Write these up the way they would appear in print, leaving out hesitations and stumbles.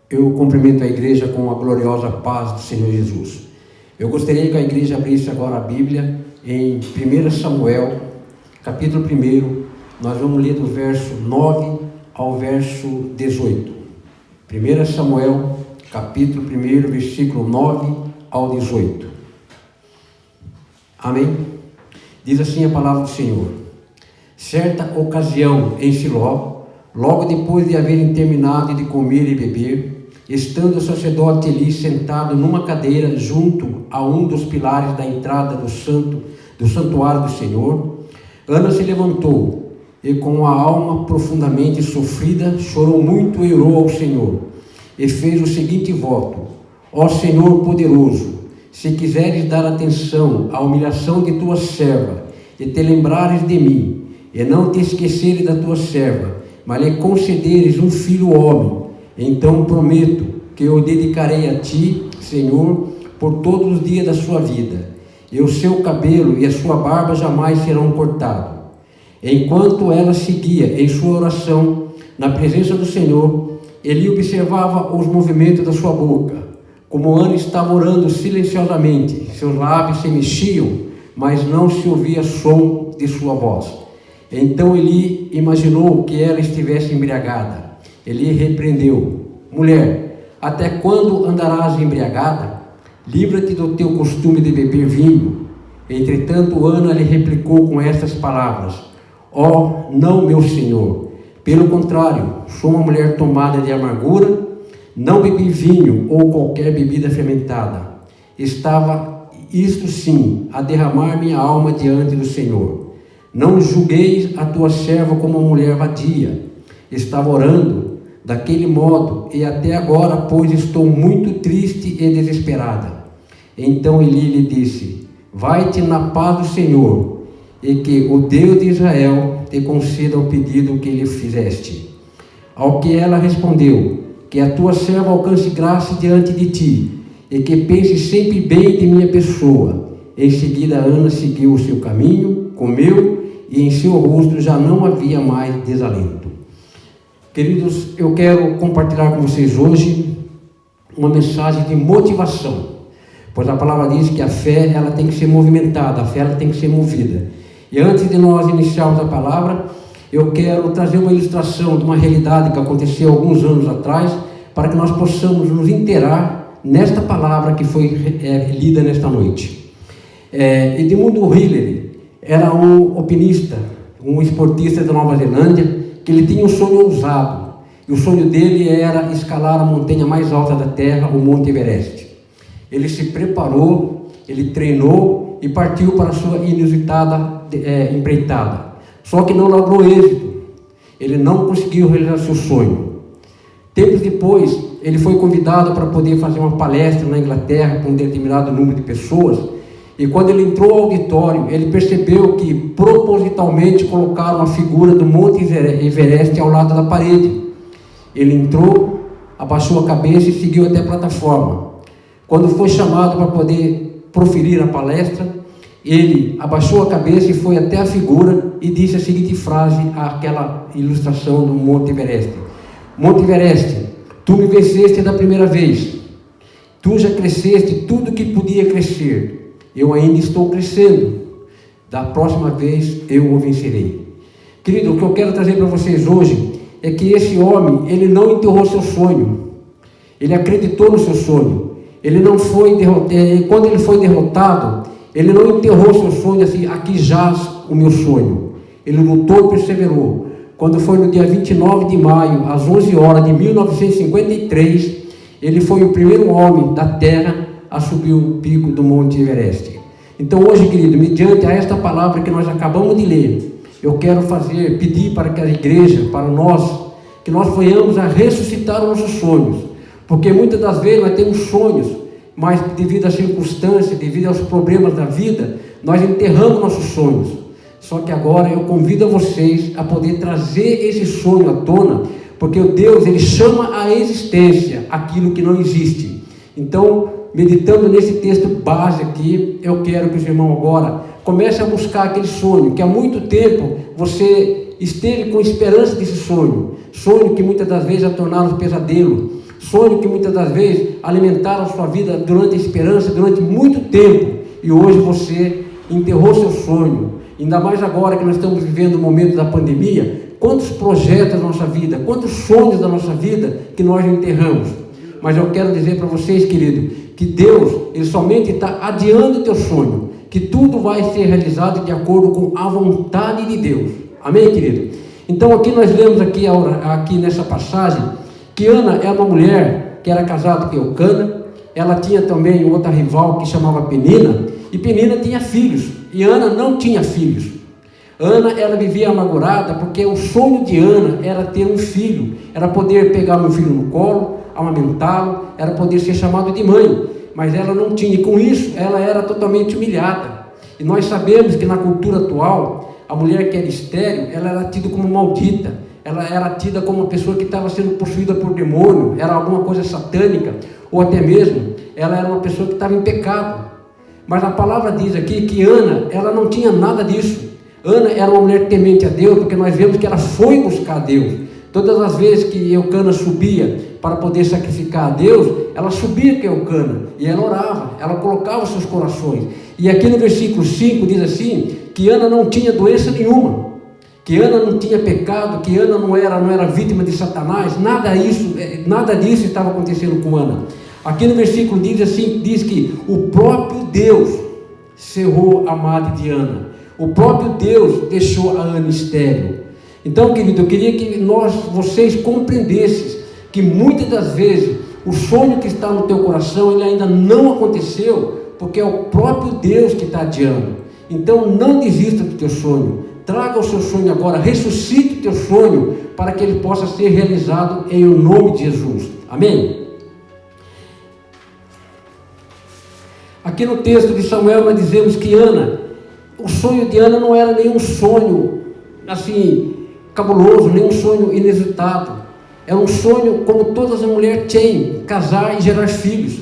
Eu cumprimento a igreja com a gloriosa paz do Senhor Jesus. Eu gostaria que a igreja abrisse agora a Bíblia em 1 Samuel, capítulo 1. Nós vamos ler do verso 9 ao verso 18. 1 Samuel, capítulo 1, versículo 9 ao 18. Amém? Diz assim a palavra do Senhor. Certa ocasião em Siló, logo depois de haverem terminado de comer e beber, estando o sacerdote Eli sentado numa cadeira junto a um dos pilares da entrada do santuário do Senhor, Ana se levantou e, com a alma profundamente sofrida, chorou muito e orou ao Senhor, e fez o seguinte voto: ó Senhor poderoso, se quiseres dar atenção à humilhação de tua serva, e te lembrares de mim, e não te esqueceres da tua serva, mas lhe concederes um filho homem, então prometo que eu dedicarei a ti, Senhor, por todos os dias da sua vida, e o seu cabelo e a sua barba jamais serão cortados. Enquanto ela seguia em sua oração, na presença do Senhor, Eli observava os movimentos da sua boca. Como Ana estava orando silenciosamente, seus lábios se mexiam, mas não se ouvia som de sua voz. Então Eli imaginou que ela estivesse embriagada. Eli repreendeu: mulher, até quando andarás embriagada? Livra-te do teu costume de beber vinho. Entretanto, Ana lhe replicou com estas palavras: ó, não, meu senhor. Pelo contrário, sou uma mulher tomada de amargura, não bebi vinho ou qualquer bebida fermentada. Estava, isto sim, a derramar minha alma diante do Senhor. Não julgueis a tua serva como uma mulher vadia. Estava orando daquele modo, e até agora, pois estou muito triste e desesperada. Então Eli lhe disse: vai-te na paz do Senhor, e que o Deus de Israel te conceda o pedido que lhe fizeste. Ao que ela respondeu: que a tua serva alcance graça diante de ti, e que pense sempre bem de minha pessoa. Em seguida Ana seguiu o seu caminho, comeu, e em seu rosto já não havia mais desalento. Queridos, eu quero compartilhar com vocês hoje uma mensagem de motivação, pois a palavra diz que a fé ela tem que ser movimentada, a fé ela tem que ser movida. E antes de nós iniciarmos a palavra, eu quero trazer uma ilustração de uma realidade que aconteceu alguns anos atrás, para que nós possamos nos inteirar nesta palavra que foi lida nesta noite. Edmundo Hillary era um alpinista, um esportista da Nova Zelândia, que ele tinha um sonho ousado, e o sonho dele era escalar a montanha mais alta da Terra, o Monte Everest. Ele se preparou, ele treinou e partiu para a sua inusitada empreitada. Só que não logrou êxito, ele não conseguiu realizar seu sonho. Tempos depois, ele foi convidado para poder fazer uma palestra na Inglaterra com um determinado número de pessoas, e quando ele entrou ao auditório, ele percebeu que propositalmente colocaram a figura do Monte Everest ao lado da parede. Ele entrou, abaixou a cabeça e seguiu até a plataforma. Quando foi chamado para poder proferir a palestra, ele abaixou a cabeça e foi até a figura e disse a seguinte frase, aquela ilustração do Monte Everest: Monte Everest, tu me venceste da primeira vez, tu já cresceste tudo que podia crescer, eu ainda estou crescendo, da próxima vez eu o vencerei. Querido, o que eu quero trazer para vocês hoje é que esse homem, ele não enterrou seu sonho, ele acreditou no seu sonho, ele não foi derrotado. Quando ele foi derrotado, ele não enterrou seu sonho assim: aqui jaz o meu sonho. Ele lutou e perseverou. Quando foi no dia 29 de maio, às 11 horas de 1953, ele foi o primeiro homem da Terra a subir o pico do Monte Everest. Então hoje, querido, mediante a esta palavra que nós acabamos de ler, eu quero pedir para que a igreja, para nós, que nós venhamos a ressuscitar os nossos sonhos, porque muitas das vezes nós temos sonhos, mas devido às circunstâncias, devido aos problemas da vida, nós enterramos nossos sonhos. Só que agora eu convido a vocês a poder trazer esse sonho à tona, porque o Deus, ele chama à existência aquilo que não existe. Então, meditando nesse texto base aqui, eu quero que os irmãos agora comecem a buscar aquele sonho, que há muito tempo você esteve com esperança desse sonho que muitas das vezes já tornaram um pesadelo, sonho que muitas das vezes alimentaram a sua vida durante a esperança, durante muito tempo, e hoje você enterrou seu sonho. Ainda mais agora que nós estamos vivendo o momento da pandemia, quantos projetos da nossa vida, quantos sonhos da nossa vida que nós enterramos. Mas eu quero dizer para vocês, querido, que Deus, Ele somente está adiando o teu sonho, que tudo vai ser realizado de acordo com a vontade de Deus. Amém, querido? Então aqui nós lemos aqui nessa passagem, que Ana é uma mulher que era casada com Eucana. Ela tinha também outra rival que chamava Penina, e Penina tinha filhos, e Ana não tinha filhos. Ana, ela vivia amargurada, porque o sonho de Ana era ter um filho, era poder pegar um filho no colo, amamentá-lo, era poder ser chamado de mãe, mas ela não tinha, e com isso ela era totalmente humilhada. E nós sabemos que na cultura atual, a mulher que era estéril, ela era tida como maldita, ela era tida como uma pessoa que estava sendo possuída por demônio, era alguma coisa satânica, ou até mesmo, ela era uma pessoa que estava em pecado. Mas a palavra diz aqui que Ana, ela não tinha nada disso. Ana era uma mulher temente a Deus, porque nós vemos que ela foi buscar a Deus. Todas as vezes que Eucana subia para poder sacrificar a Deus, ela subia com Eucana, e ela orava, ela colocava os seus corações. E aqui no versículo 5 diz assim, que Ana não tinha doença nenhuma, que Ana não tinha pecado, que Ana não era vítima de Satanás, nada disso estava acontecendo com Ana. Aqui no versículo diz que o próprio Deus cerrou a madre de Ana, o próprio Deus deixou a Ana estéril. Então, querido, eu queria que vocês compreendessem que muitas das vezes o sonho que está no teu coração, ele ainda não aconteceu, porque é o próprio Deus que está adiando. Então não desista do teu sonho, traga o seu sonho agora, ressuscite o teu sonho, para que ele possa ser realizado em o nome de Jesus. Amém? Aqui no texto de Samuel nós dizemos que Ana, o sonho de Ana não era nenhum sonho assim cabuloso, nenhum sonho inusitado. Era um sonho como todas as mulheres têm, casar e gerar filhos.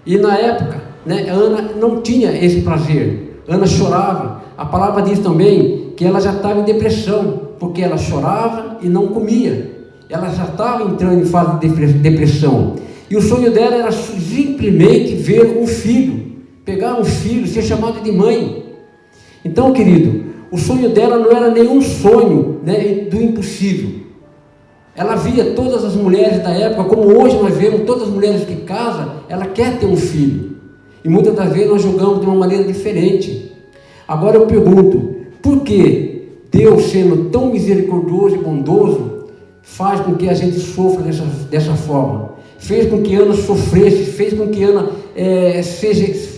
E na época, Ana não tinha esse prazer. Ana chorava. A palavra diz também que ela já estava em depressão, porque ela chorava e não comia. Ela já estava entrando em fase de depressão. E o sonho dela era simplesmente ver um filho, pegar um filho, ser chamado de mãe. Então, querido, o sonho dela não era nenhum sonho do impossível. Ela via todas as mulheres da época, como hoje nós vemos todas as mulheres que casam, ela quer ter um filho. E muitas das vezes nós julgamos de uma maneira diferente. Agora eu pergunto, por que Deus, sendo tão misericordioso e bondoso, faz com que a gente sofra dessa forma? Fez com que Ana sofresse, fez com que Ana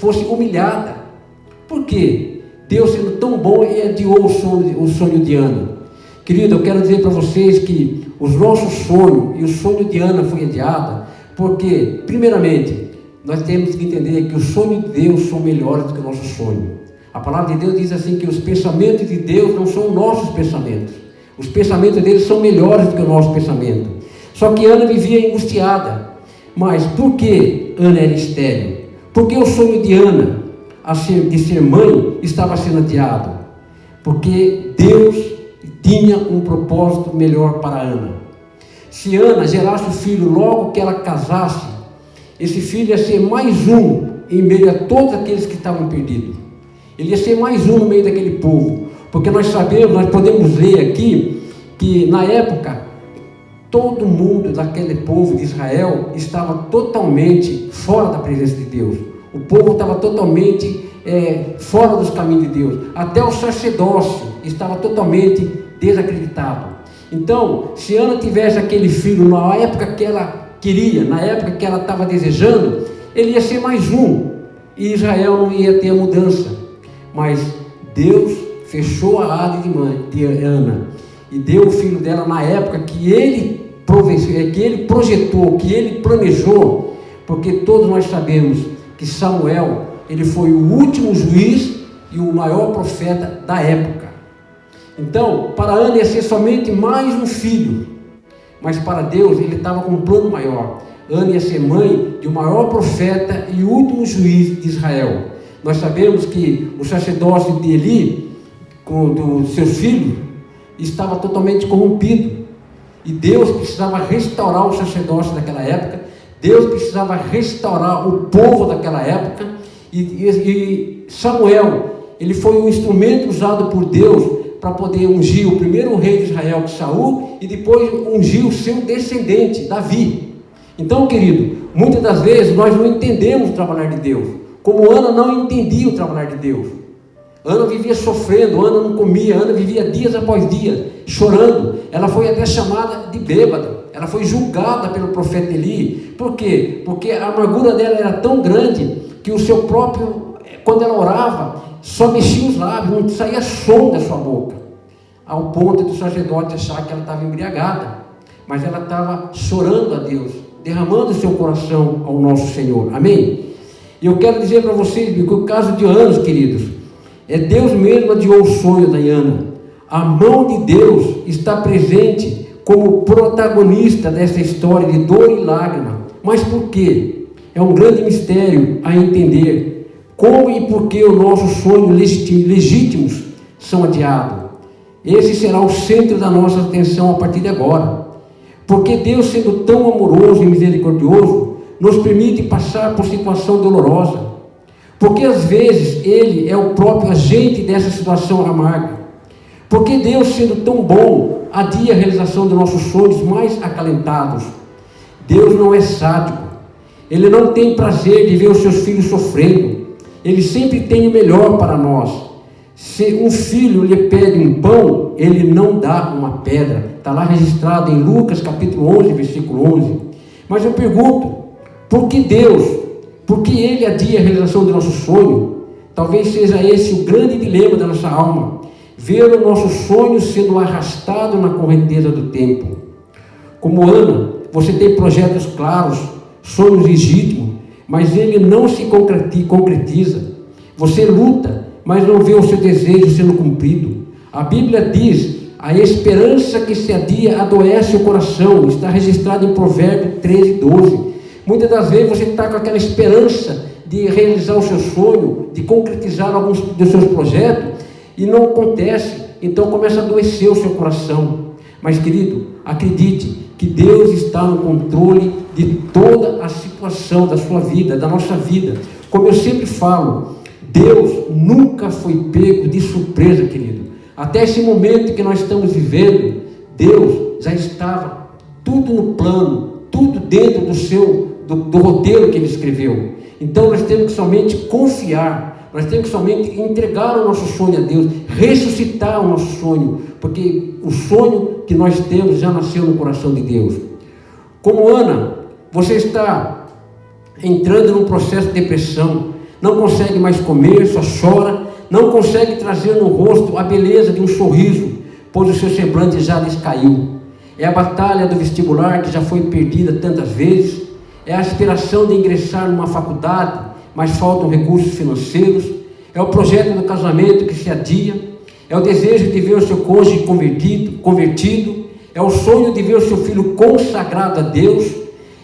fosse humilhada. Por quê? Deus, sendo tão bom, e adiou o sonho de Ana. Querido, eu quero dizer para vocês que os nossos sonhos e o sonho de Ana foi adiado, porque, primeiramente, nós temos que entender que os sonhos de Deus são melhores do que o nosso sonho. A palavra de Deus diz assim, que os pensamentos de Deus não são nossos pensamentos. Os pensamentos dele são melhores do que o nosso pensamento. Só que Ana vivia angustiada. Mas por que Ana era estéril? Porque o sonho de Ana de ser mãe estava sendo adiado? Porque Deus tinha um propósito melhor para Ana. Se Ana gerasse o filho logo que ela casasse, esse filho ia ser mais um em meio a todos aqueles que estavam perdidos. Ele ia ser mais um no meio daquele povo, porque nós podemos ler aqui, que na época, todo mundo daquele povo de Israel estava totalmente fora da presença de Deus. O povo estava totalmente fora dos caminhos de Deus. Até o sacerdócio estava totalmente desacreditado. Então, se Ana tivesse aquele filho na época que ela queria, na época que ela estava desejando, ele ia ser mais um, e Israel não ia ter a mudança. Mas Deus fechou a área de Ana e deu o filho dela na época que ele projetou, que ele planejou, porque todos nós sabemos que Samuel, ele foi o último juiz e o maior profeta da época. Então, para Ana ia ser somente mais um filho, mas para Deus ele estava com um plano maior. Ana ia ser mãe de o maior profeta e último juiz de Israel. Nós sabemos que o sacerdócio de Eli, do seu filho, estava totalmente corrompido. E Deus precisava restaurar o sacerdócio daquela época, Deus precisava restaurar o povo daquela época, e Samuel, ele foi um instrumento usado por Deus para poder ungir o primeiro rei de Israel, que Saul, e depois ungir o seu descendente, Davi. Então, querido, muitas das vezes nós não entendemos o trabalhar de Deus, como Ana não entendia o trabalhar de Deus. Ana vivia sofrendo, Ana não comia, Ana vivia dias após dias, chorando. Ela foi até chamada de bêbada, ela foi julgada pelo profeta Eli. Por quê? Porque a amargura dela era tão grande, que o seu próprio, quando ela orava, só mexia os lábios, não saía som da sua boca, ao ponto do sacerdote achar que ela estava embriagada, mas ela estava chorando a Deus, derramando o seu coração ao nosso Senhor, amém? E eu quero dizer para vocês, que o caso de Ana, queridos, é Deus mesmo adiou o sonho da Ana. A mão de Deus está presente como protagonista dessa história de dor e lágrima. Mas por quê? É um grande mistério a entender. Como e por que os nossos sonhos legítimos são adiados? Esse será o centro da nossa atenção a partir de agora. Porque Deus, sendo tão amoroso e misericordioso, nos permite passar por situação dolorosa. Porque às vezes Ele é o próprio agente dessa situação amarga. Porque Deus, sendo tão bom, adia a realização dos nossos sonhos mais acalentados. Deus não é sádico. Ele não tem prazer de ver os seus filhos sofrendo. Ele sempre tem o melhor para nós. Se um filho lhe pede um pão, ele não dá uma pedra. Está lá registrado em Lucas capítulo 11, versículo 11. Mas eu pergunto, por que Deus? Porque Ele adia a realização do nosso sonho? Talvez seja esse o grande dilema da nossa alma. Ver o nosso sonho sendo arrastado na correnteza do tempo. Como Ana, você tem projetos claros, sonhos legítimos, mas ele não se concretiza. Você luta, mas não vê o seu desejo sendo cumprido. A Bíblia diz, a esperança que se adia adoece o coração. Está registrado em Provérbios 13, 12. Muitas das vezes você está com aquela esperança de realizar o seu sonho, de concretizar alguns dos seus projetos, e não acontece, então começa a adoecer o seu coração. Mas, querido, acredite que Deus está no controle de toda a situação da sua vida, da nossa vida. Como eu sempre falo, Deus nunca foi pego de surpresa, querido. Até esse momento que nós estamos vivendo, Deus já estava tudo no plano, tudo dentro do roteiro que Ele escreveu. Então nós temos que somente confiar, nós temos que somente entregar o nosso sonho a Deus, ressuscitar o nosso sonho, porque o sonho que nós temos já nasceu no coração de Deus. Como Ana, você está entrando num processo de depressão, não consegue mais comer, só chora, não consegue trazer no rosto a beleza de um sorriso, pois o seu semblante já descaiu. É a batalha do vestibular que já foi perdida tantas vezes, é a aspiração de ingressar numa faculdade, mas faltam recursos financeiros, é o projeto do casamento que se adia, é o desejo de ver o seu cônjuge convertido, é o sonho de ver o seu filho consagrado a Deus,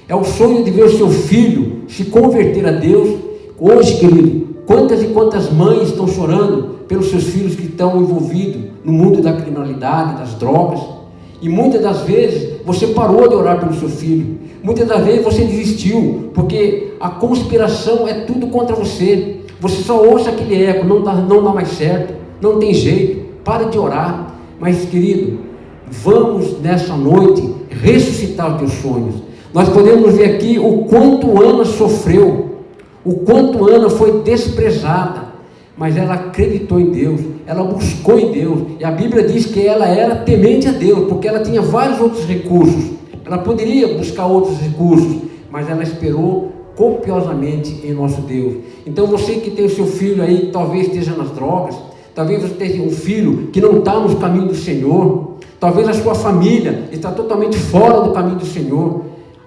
é o sonho de ver o seu filho se converter a Deus. Hoje, querido, quantas e quantas mães estão chorando pelos seus filhos que estão envolvidos no mundo da criminalidade, das drogas, e muitas das vezes você parou de orar pelo seu filho, muitas das vezes você desistiu, porque a conspiração é tudo contra você, você só ouça aquele eco, não dá mais certo, não tem jeito, para de orar. Mas, querido, vamos nessa noite ressuscitar os teus sonhos. Nós podemos ver aqui o quanto Ana sofreu, o quanto Ana foi desprezada, mas ela acreditou em Deus, ela buscou em Deus, e a Bíblia diz que ela era temente a Deus, porque ela tinha vários outros recursos, ela poderia buscar outros recursos, mas ela esperou copiosamente em nosso Deus. Então você que tem o seu filho aí, talvez esteja nas drogas, talvez você tenha um filho que não está nos caminhos do Senhor, talvez a sua família está totalmente fora do caminho do Senhor.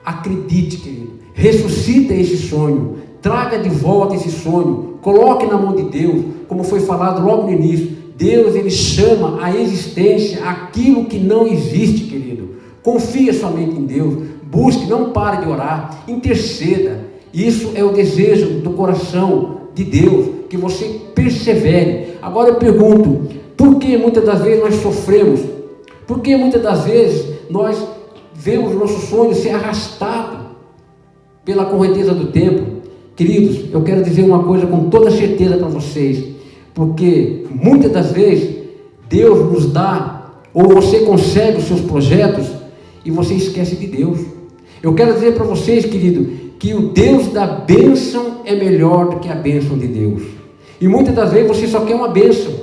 Acredite, querido, ressuscita esse sonho, traga de volta esse sonho, coloque na mão de Deus, como foi falado logo no início. Deus, Ele chama à existência aquilo que não existe, querido. Confia somente em Deus, busque, não pare de orar, interceda. Isso é o desejo do coração de Deus, que você persevere. Agora eu pergunto, por que muitas das vezes nós sofremos? Por que muitas das vezes nós vemos o nosso sonho ser arrastado? pela correnteza do tempo, queridos, eu quero dizer uma coisa com toda certeza para vocês, porque muitas das vezes Deus nos dá, ou você consegue os seus projetos e você esquece de Deus. Eu quero dizer para vocês, querido, que o Deus da bênção é melhor do que a bênção de Deus. E muitas das vezes você só quer uma bênção,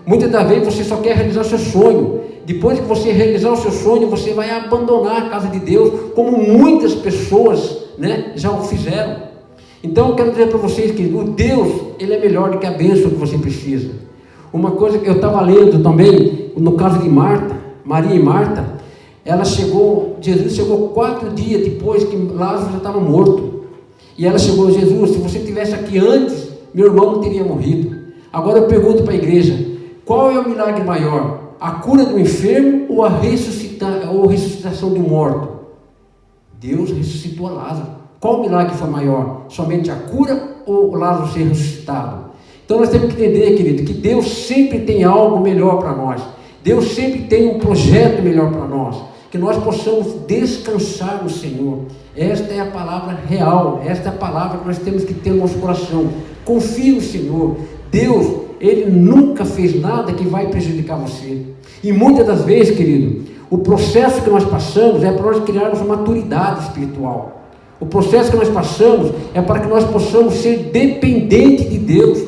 muitas das vezes você só quer realizar seu sonho. Depois que você realizar o seu sonho, você vai abandonar a casa de Deus, como muitas pessoas, já o fizeram. Então eu quero dizer para vocês que o Deus, Ele é melhor do que a bênção que você precisa. Uma coisa que eu estava lendo também, no caso de Marta, Maria e Marta, Jesus chegou 4 dias depois que Lázaro já estava morto. E ela chegou: Jesus, se você estivesse aqui antes, meu irmão não teria morrido. Agora eu pergunto para a igreja, qual é o milagre maior? A cura do enfermo ou a ressuscitação do morto? Deus ressuscitou a Lázaro. Qual milagre foi maior? Somente a cura ou Lázaro ser ressuscitado? Então nós temos que entender, querido, que Deus sempre tem algo melhor para nós. Deus sempre tem um projeto melhor para nós. Que nós possamos descansar no Senhor. Esta é a palavra real. Esta é a palavra que nós temos que ter no nosso coração. Confie no Senhor. Deus, Ele nunca fez nada que vai prejudicar você. E muitas das vezes, querido, o processo que nós passamos é para nós criarmos maturidade espiritual. O processo que nós passamos é para que nós possamos ser dependentes de Deus.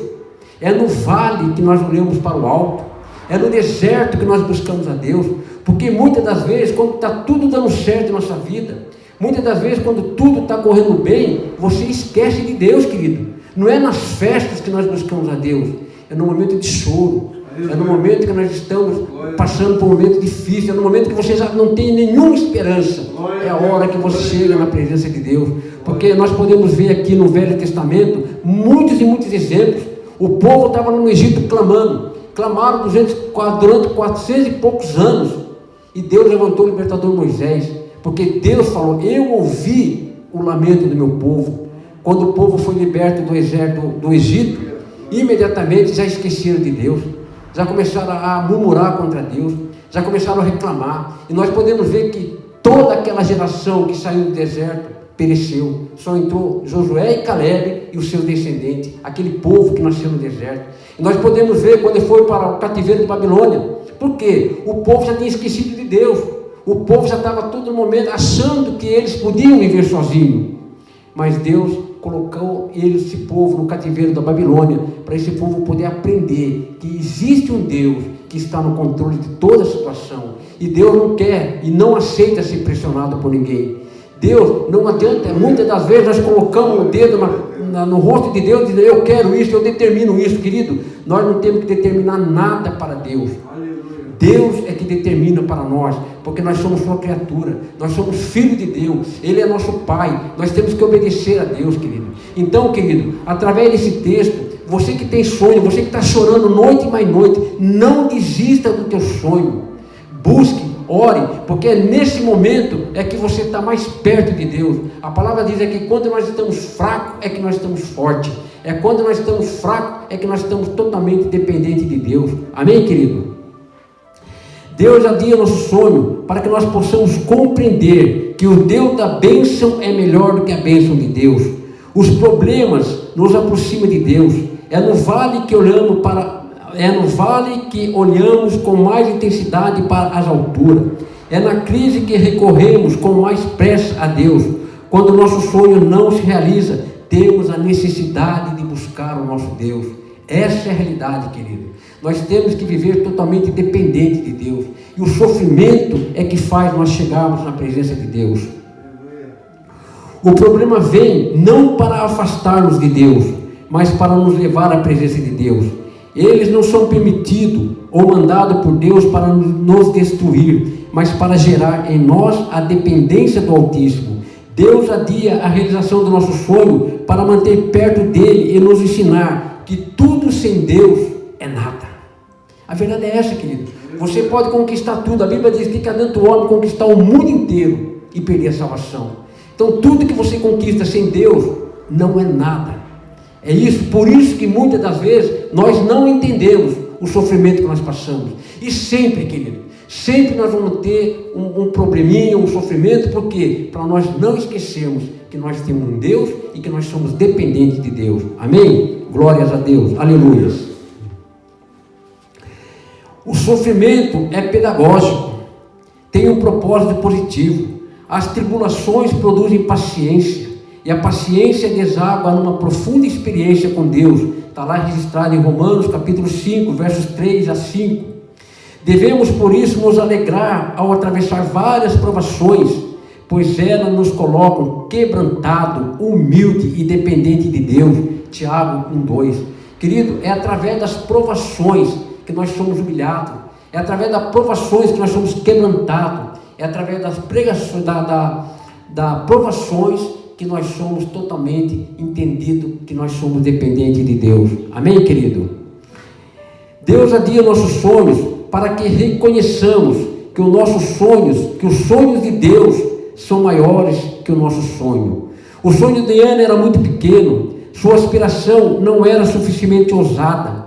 É no vale que nós olhamos para o alto. É no deserto que nós buscamos a Deus. Porque muitas das vezes, quando está tudo dando certo em nossa vida, muitas das vezes, quando tudo está correndo bem, você esquece de Deus, querido. Não é nas festas que nós buscamos a Deus. É no momento de choro. É no momento que nós estamos passando por um momento difícil. É no momento que você já não tem nenhuma esperança. É a hora que você chega na presença de Deus. Porque nós podemos ver aqui no Velho Testamento muitos e muitos exemplos. O povo estava no Egito clamando. Clamaram durante 400 e poucos anos. E Deus levantou o libertador Moisés. Porque Deus falou: eu ouvi o lamento do meu povo. Quando o povo foi liberto do exército do Egito, imediatamente já esqueceram de Deus. Já começaram a murmurar contra Deus. Já começaram a reclamar. E nós podemos ver que toda aquela geração que saiu do deserto pereceu. Só entrou Josué e Caleb e os seus descendentes. Aquele povo que nasceu no deserto. E nós podemos ver quando ele foi para o cativeiro de Babilônia. Por quê? O povo já tinha esquecido de Deus. O povo já estava todo momento achando que eles podiam viver sozinhos. Mas Deus colocou esse povo no cativeiro da Babilônia, para esse povo poder aprender que existe um Deus que está no controle de toda a situação. E Deus não quer e não aceita ser pressionado por ninguém. Deus, não adianta, muitas das vezes nós colocamos o dedo no rosto de Deus e dizendo: eu quero isso, eu determino isso. Querido, nós não temos que determinar nada para Deus. Deus é que determina para nós, porque nós somos sua criatura, nós somos filhos de Deus, Ele é nosso Pai, nós temos que obedecer a Deus, querido. Então, querido, através desse texto, você que tem sonho, você que está chorando noite e mais noite, não desista do teu sonho, busque, ore, porque é nesse momento é que você está mais perto de Deus. A palavra diz que quando nós estamos fracos, é que nós estamos fortes, é quando nós estamos fracos, é que nós estamos totalmente dependentes de Deus. Amém, querido? Deus adia nosso sonho para que nós possamos compreender que o Deus da bênção é melhor do que a bênção de Deus. Os problemas nos aproximam de Deus. É no vale que olhamos com mais intensidade para as alturas. É na crise que recorremos com mais pressa a Deus. Quando o nosso sonho não se realiza, temos a necessidade de buscar o nosso Deus. Essa é a realidade, querido. Nós temos que viver totalmente dependente de Deus. E o sofrimento é que faz nós chegarmos na presença de Deus. O problema vem não para afastar-nos de Deus, mas para nos levar à presença de Deus. Eles não são permitidos ou mandados por Deus para nos destruir, mas para gerar em nós a dependência do Altíssimo. Deus adia a realização do nosso sonho para manter perto dele e nos ensinar que tudo sem Deus é nada. A verdade é essa, querido. Você pode conquistar tudo. A Bíblia diz que fica dentro do homem conquistar o mundo inteiro e perder a salvação. Então tudo que você conquista sem Deus não é nada. É isso, por isso que muitas das vezes nós não entendemos o sofrimento que nós passamos. E sempre, querido, sempre nós vamos ter um probleminha, um sofrimento, porque para nós não esquecermos que nós temos um Deus e que nós somos dependentes de Deus. Amém? Glórias a Deus. Aleluia. O sofrimento é pedagógico, tem um propósito positivo. As tribulações produzem paciência, e a paciência deságua numa profunda experiência com Deus. Está lá registrado em Romanos capítulo 5, versos 3 a 5. Devemos por isso nos alegrar ao atravessar várias provações, pois elas nos colocam quebrantado, humilde e dependente de Deus. Tiago 1:2. Querido, é através das provações que nós somos humilhados, é através das provações que nós somos quebrantados, é através das pregações, das provações que nós somos totalmente entendidos que nós somos dependentes de Deus. Amém, querido? Deus adia nossos sonhos para que reconheçamos que os sonhos de Deus são maiores que o nosso sonho. O sonho de Ana era muito pequeno, sua aspiração não era suficientemente ousada.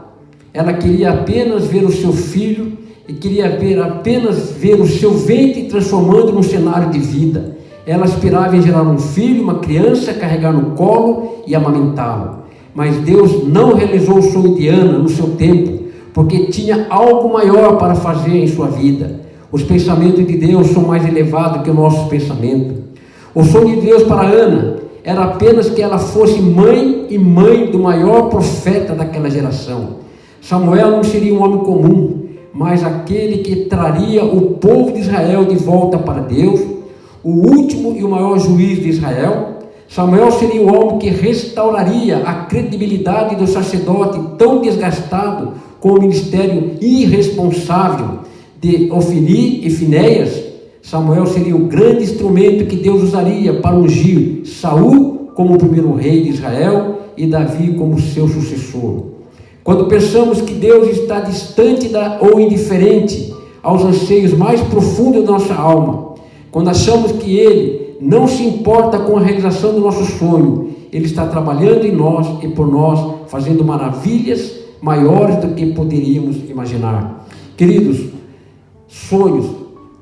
Ela queria apenas ver o seu filho e queria apenas ver o seu ventre transformando num cenário de vida. Ela aspirava em gerar um filho, uma criança, carregar no colo e amamentá-lo. Mas Deus não realizou o sonho de Ana no seu tempo, porque tinha algo maior para fazer em sua vida. Os pensamentos de Deus são mais elevados que o nosso pensamento. O sonho de Deus para Ana era apenas que ela fosse mãe e mãe do maior profeta daquela geração. Samuel não seria um homem comum, mas aquele que traria o povo de Israel de volta para Deus, o último e o maior juiz de Israel. Samuel seria o homem que restauraria a credibilidade do sacerdote tão desgastado com o ministério irresponsável de Ofni e Finéias. Samuel seria o grande instrumento que Deus usaria para ungir Saul como o primeiro rei de Israel e Davi como seu sucessor. Quando pensamos que Deus está distante ou indiferente aos anseios mais profundos da nossa alma, quando achamos que Ele não se importa com a realização do nosso sonho, Ele está trabalhando em nós e por nós, fazendo maravilhas maiores do que poderíamos imaginar. Queridos, sonhos,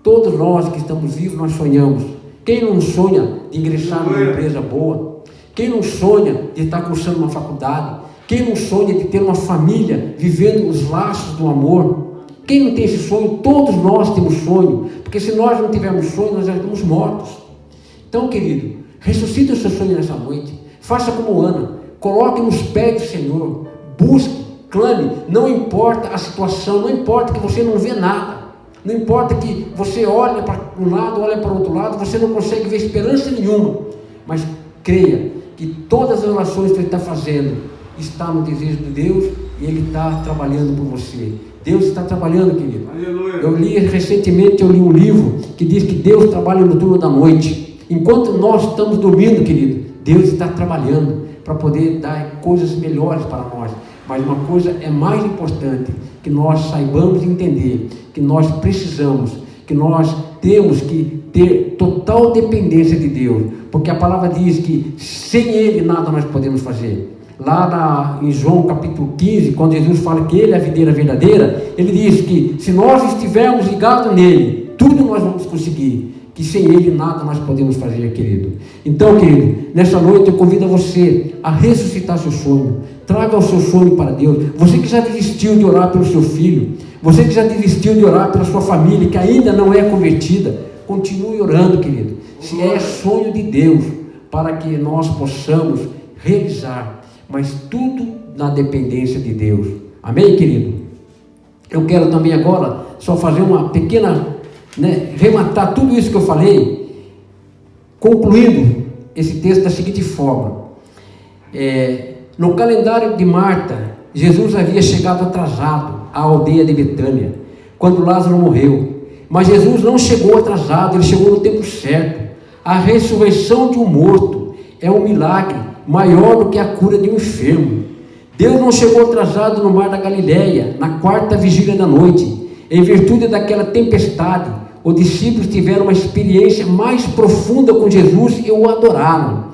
todos nós que estamos vivos, nós sonhamos. Quem não sonha de ingressar numa empresa boa? Quem não sonha de estar cursando uma faculdade? Quem não sonha de ter uma família, vivendo os laços do amor? Quem não tem esse sonho? Todos nós temos sonho, porque se nós não tivermos sonho, nós já estamos mortos. Então, querido, ressuscite o seu sonho nessa noite, faça como Ana, coloque nos pés do Senhor, busque, clame, não importa a situação, não importa que você não vê nada, não importa que você olhe para um lado, olhe para o outro lado, você não consegue ver esperança nenhuma, mas creia que todas as orações que Ele está fazendo está no desejo de Deus e Ele está trabalhando por você. Deus está trabalhando, querido. Aleluia. Recentemente eu li um livro que diz que Deus trabalha no turno da noite. Enquanto nós estamos dormindo, querido, Deus está trabalhando para poder dar coisas melhores para nós. Mas uma coisa é mais importante, que nós saibamos entender, que nós precisamos, que nós temos que ter total dependência de Deus, porque a palavra diz que sem Ele nada nós podemos fazer. Lá em João capítulo 15, quando Jesus fala que Ele é a videira verdadeira, Ele diz que se nós estivermos ligados nele, tudo nós vamos conseguir, que sem Ele nada nós podemos fazer, querido. Então, querido, nessa noite eu convido você a ressuscitar seu sonho, traga o seu sonho para Deus. Você que já desistiu de orar pelo seu filho, você que já desistiu de orar pela sua família, que ainda não é convertida, continue orando, querido, se é sonho de Deus, para que nós possamos realizar, mas tudo na dependência de Deus. Amém, querido? Eu quero também agora só fazer uma pequena, rematar tudo isso que eu falei, concluindo esse texto da seguinte forma. No calendário de Marta, Jesus havia chegado atrasado à aldeia de Betânia, quando Lázaro morreu. Mas Jesus não chegou atrasado, Ele chegou no tempo certo. A ressurreição de um morto é um milagre maior do que a cura de um enfermo. Deus não chegou atrasado no mar da Galileia, na quarta vigília da noite. Em virtude daquela tempestade, os discípulos tiveram uma experiência mais profunda com Jesus e o adoraram.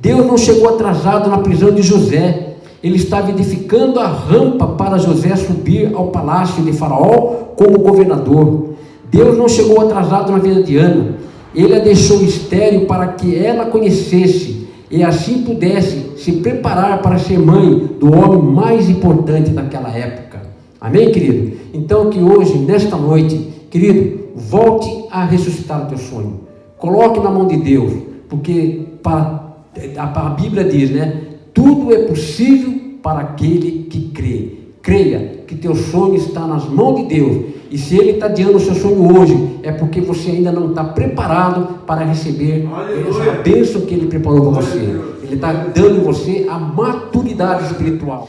Deus não chegou atrasado na prisão de José. Ele estava edificando a rampa para José subir ao palácio de Faraó como governador. Deus não chegou atrasado na vida de Ana. Ele a deixou estéril para que ela conhecesse e assim pudesse se preparar para ser mãe do homem mais importante daquela época. Amém, querido? Então que hoje, nesta noite, querido, volte a ressuscitar o teu sonho. Coloque na mão de Deus, porque a Bíblia diz, né? Tudo é possível para aquele que crê. Creia que teu sonho está nas mãos de Deus. E se Ele está adiando o seu sonho hoje, é porque você ainda não está preparado para receber essa bênção que Ele preparou para você. Ele está dando em você a maturidade espiritual.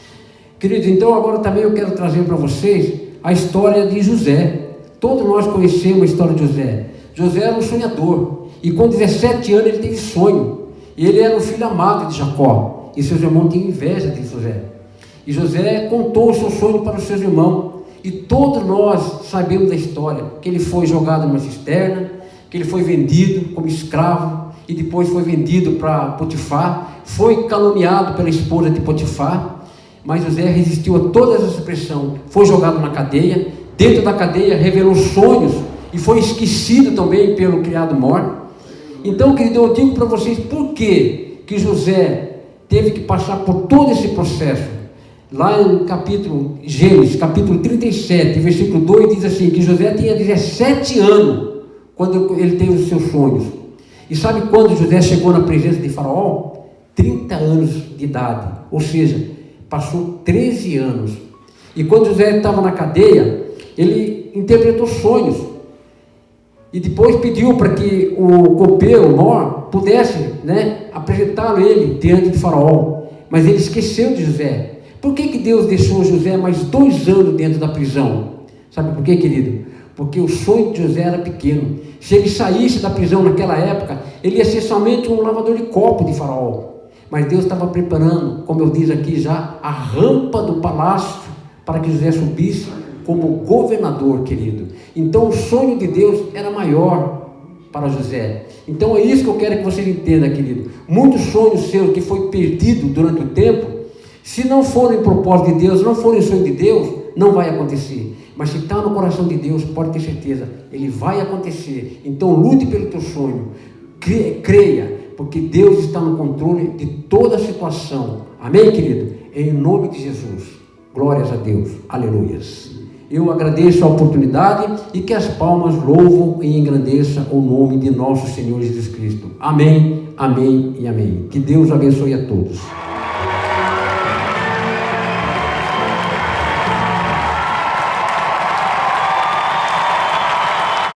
Queridos, então agora também eu quero trazer para vocês a história de José. Todos nós conhecemos a história de José. José era um sonhador. E com 17 anos ele teve sonho. E ele era o filho amado de Jacó. E seus irmãos tinham inveja de José. E José contou o seu sonho para os seus irmãos. E todos nós sabemos da história. Que ele foi jogado numa cisterna. Que ele foi vendido como escravo. E depois foi vendido para Potifar. Foi caluniado pela esposa de Potifar. Mas José resistiu a toda essa pressão. Foi jogado na cadeia. Dentro da cadeia revelou sonhos. E foi esquecido também pelo criado-mor. Então, querido, eu digo para vocês por que José teve que passar por todo esse processo. Lá em Gênesis, capítulo 37, versículo 2, diz assim, que José tinha 17 anos quando ele teve os seus sonhos. E sabe quando José chegou na presença de Faraó? 30 anos de idade, ou seja, passou 13 anos. E quando José estava na cadeia, ele interpretou sonhos. E depois pediu para que o copeiro, o Mor, pudesse, apresentá-lo ele diante de Faraó. Mas ele esqueceu de José. Por que Deus deixou José mais 2 anos dentro da prisão? Sabe por quê, querido? Porque o sonho de José era pequeno. Se ele saísse da prisão naquela época, ele ia ser somente um lavador de copo de Faraó. Mas Deus estava preparando, como eu disse aqui já, a rampa do palácio para que José subisse como governador, querido. Então o sonho de Deus era maior para José. Então é isso que eu quero que vocês entendam, querido. Muitos sonhos seus que foi perdido durante o tempo, se não forem propósito de Deus, não forem sonho de Deus, não vai acontecer. Mas se está no coração de Deus, pode ter certeza, ele vai acontecer. Então lute pelo teu sonho, creia, porque Deus está no controle de toda a situação. Amém, querido? Em nome de Jesus. Glórias a Deus. Aleluias. Eu agradeço a oportunidade e que as palmas louvam e engrandeçam o nome de nosso Senhor Jesus Cristo. Amém, amém e amém. Que Deus abençoe a todos.